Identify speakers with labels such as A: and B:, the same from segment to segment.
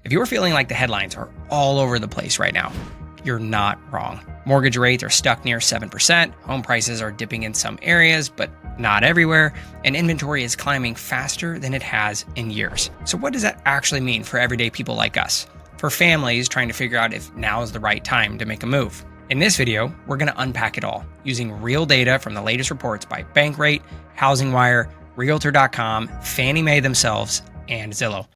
A: If you're feeling like the headlines are all over the place right now, you're not wrong. Mortgage rates are stuck near 7%, home prices are dipping in some areas, but not everywhere, and inventory is climbing faster than it has in years. So what does that actually mean for everyday people like us? For families trying to figure out if now is the right time to make a move? In this video, we're going to unpack it all using real data from the latest reports by Bankrate, HousingWire, Realtor.com, Fannie Mae themselves, and Zillow.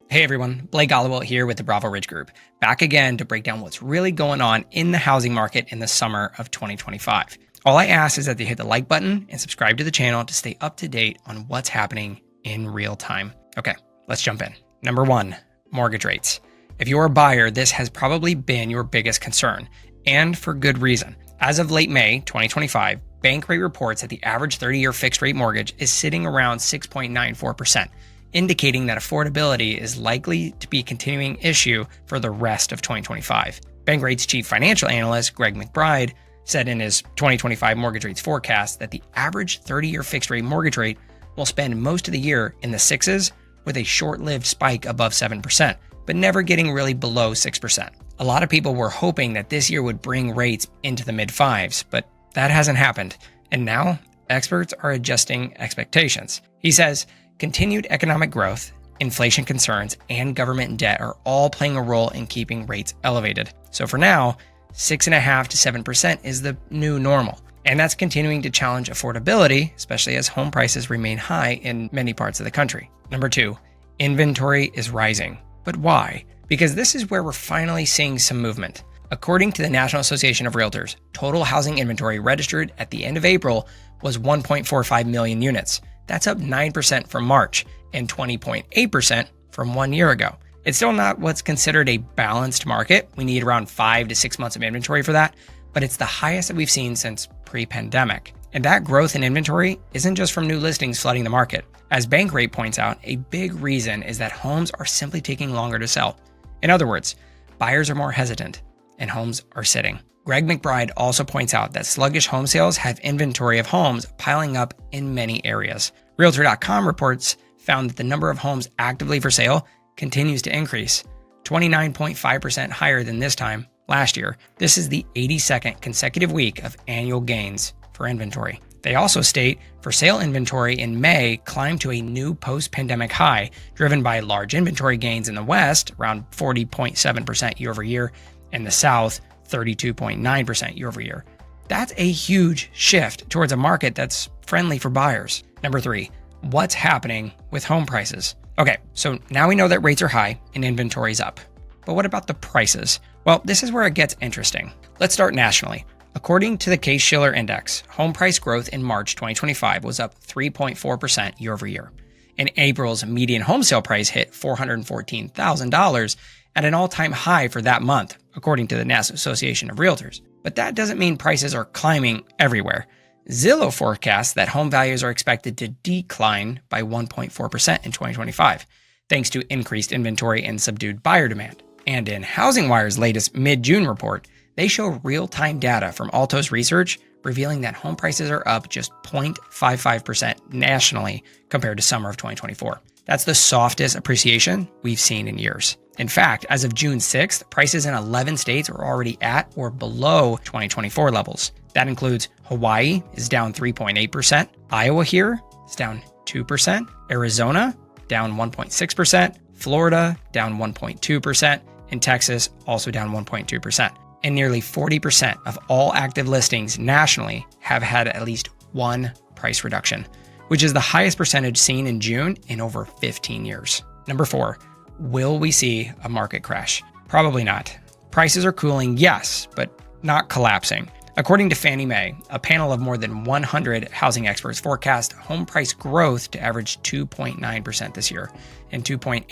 A: Hey everyone, Blake Ollowell here with the Bravo Ridge Group, back again to break down what's really going on in the housing market in the summer of 2025. All I ask is that you hit the like button and subscribe to the channel to stay up to date on what's happening in real time. Okay, let's jump in. Number one, mortgage rates. If you're a buyer, this has probably been your biggest concern, and for good reason. As of late May 2025, Bankrate reports that the average 30-year fixed rate mortgage is sitting around 6.94%. indicating that affordability is likely to be a continuing issue for the rest of 2025. Bankrate's chief financial analyst, Greg McBride, said in his 2025 mortgage rates forecast that the average 30-year fixed rate mortgage rate will spend most of the year in the sixes with a short-lived spike above 7%, but never getting really below 6%. A lot of people were hoping that this year would bring rates into the mid-fives, but that hasn't happened. And now experts are adjusting expectations. He says, continued economic growth, inflation concerns, and government debt are all playing a role in keeping rates elevated. So for now, 6.5% to 7% is the new normal. And that's continuing to challenge affordability, especially as home prices remain high in many parts of the country. Number two, inventory is rising. But why? Because this is where we're finally seeing some movement. According to the National Association of Realtors, total housing inventory registered at the end of April was 1.45 million units. That's up 9% from March and 20.8% from 1 year ago. It's still not what's considered a balanced market. We need around 5 to 6 months of inventory for that, but it's the highest that we've seen since pre-pandemic. And that growth in inventory isn't just from new listings flooding the market. As Bankrate points out, a big reason is that homes are simply taking longer to sell. In other words, buyers are more hesitant and homes are sitting. Greg McBride also points out that sluggish home sales have inventory of homes piling up in many areas. Realtor.com reports found that the number of homes actively for sale continues to increase, 29.5% higher than this time last year. This is the 82nd consecutive week of annual gains for inventory. They also state for sale inventory in May climbed to a new post-pandemic high, driven by large inventory gains in the West, around 40.7% year over year, and the South, 32.9% year over year. That's a huge shift towards a market that's friendly for buyers. Number three, what's happening with home prices? Okay, so now we know that rates are high and inventory's up. But what about the prices? Well, this is where it gets interesting. Let's start nationally. According to the Case-Shiller Index, home price growth in March 2025 was up 3.4% year over year. And April's median home sale price hit $414,000 at an all-time high for that month, according to the National Association of Realtors. But that doesn't mean prices are climbing everywhere. Zillow forecasts that home values are expected to decline by 1.4% in 2025, thanks to increased inventory and subdued buyer demand. And in HousingWire's latest mid-June report, they show real-time data from Altos Research revealing that home prices are up just 0.55% nationally compared to summer of 2024. That's the softest appreciation we've seen in years. In fact, as of June 6th, prices in 11 states are already at or below 2024 levels. That includes Hawaii is down 3.8%, Iowa here is down 2%, Arizona down 1.6%, Florida down 1.2%, and Texas also down 1.2%. And nearly 40% of all active listings nationally have had at least one price reduction, which is the highest percentage seen in June in over 15 years. Number four, will we see a market crash? Probably not. Prices are cooling, yes, but not collapsing. According to Fannie Mae, a panel of more than 100 housing experts forecast home price growth to average 2.9% this year and 2.8%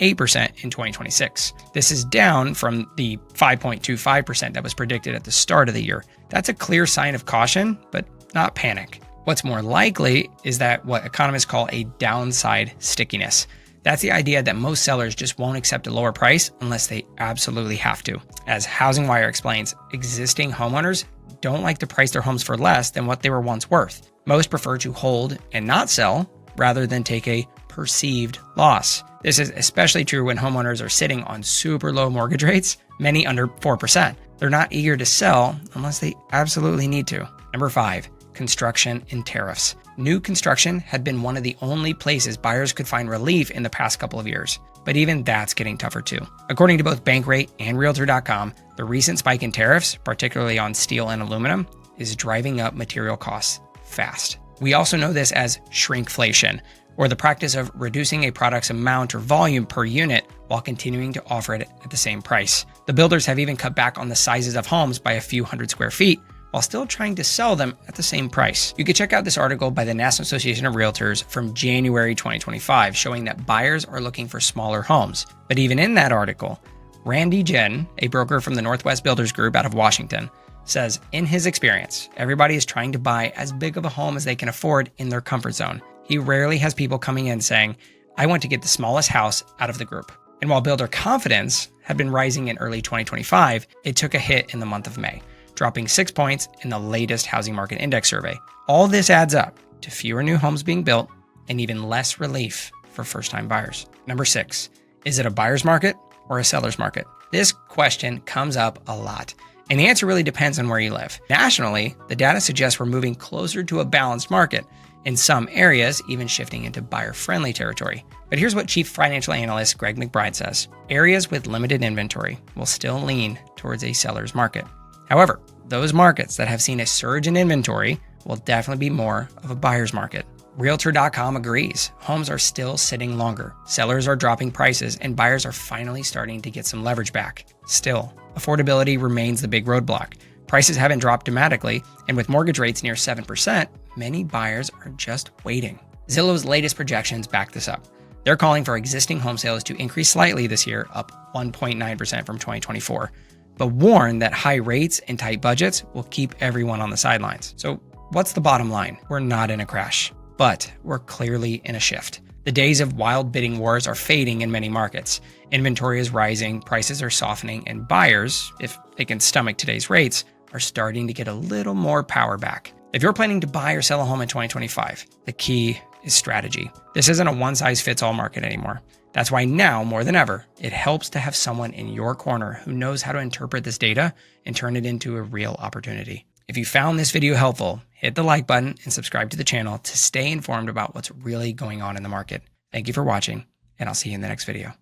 A: in 2026. This is down from the 5.25% that was predicted at the start of the year. That's a clear sign of caution, but not panic. What's more likely is that what economists call a downside stickiness. That's the idea that most sellers just won't accept a lower price unless they absolutely have to. As HousingWire explains, existing homeowners don't like to price their homes for less than what they were once worth. Most prefer to hold and not sell rather than take a perceived loss. This is especially true when homeowners are sitting on super low mortgage rates, many under 4%. They're not eager to sell unless they absolutely need to. Number 5, construction and tariffs. New construction had been one of the only places buyers could find relief in the past couple of years, but even that's getting tougher too. According to both Bankrate and Realtor.com, the recent spike in tariffs, particularly on steel and aluminum, is driving up material costs fast. We also know this as shrinkflation, or the practice of reducing a product's amount or volume per unit while continuing to offer it at the same price. The builders have even cut back on the sizes of homes by a few hundred square feet, while still trying to sell them at the same price. You can check out this article by the National Association of Realtors from January 2025, showing that buyers are looking for smaller homes. But even in that article, Randy Jen, a broker from the Northwest Builders Group out of Washington, says in his experience, everybody is trying to buy as big of a home as they can afford in their comfort zone. He rarely has people coming in saying, I want to get the smallest house out of the group. And while builder confidence had been rising in early 2025, it took a hit in the month of May, dropping 6 points in the latest housing market index survey. All this adds up to fewer new homes being built and even less relief for first-time buyers. Number 6, is it a buyer's market or a seller's market? This question comes up a lot, and the answer really depends on where you live. Nationally, the data suggests we're moving closer to a balanced market, in some areas even shifting into buyer-friendly territory. But here's what Chief Financial Analyst Greg McBride says. Areas with limited inventory will still lean towards a seller's market. However, those markets that have seen a surge in inventory will definitely be more of a buyer's market. Realtor.com agrees. Homes are still sitting longer. Sellers are dropping prices and buyers are finally starting to get some leverage back. Still, affordability remains the big roadblock. Prices haven't dropped dramatically, and with mortgage rates near 7%, many buyers are just waiting. Zillow's latest projections back this up. They're calling for existing home sales to increase slightly this year, up 1.9% from 2024, but warn that high rates and tight budgets will keep everyone on the sidelines. So what's the bottom line? We're not in a crash, but we're clearly in a shift. The days of wild bidding wars are fading in many markets. Inventory is rising, prices are softening, and buyers, if they can stomach today's rates, are starting to get a little more power back. If you're planning to buy or sell a home in 2025, the key is strategy. This isn't a one-size-fits-all market anymore. That's why now, more than ever, it helps to have someone in your corner who knows how to interpret this data and turn it into a real opportunity. If you found this video helpful, hit the like button and subscribe to the channel to stay informed about what's really going on in the market. Thank you for watching, and I'll see you in the next video.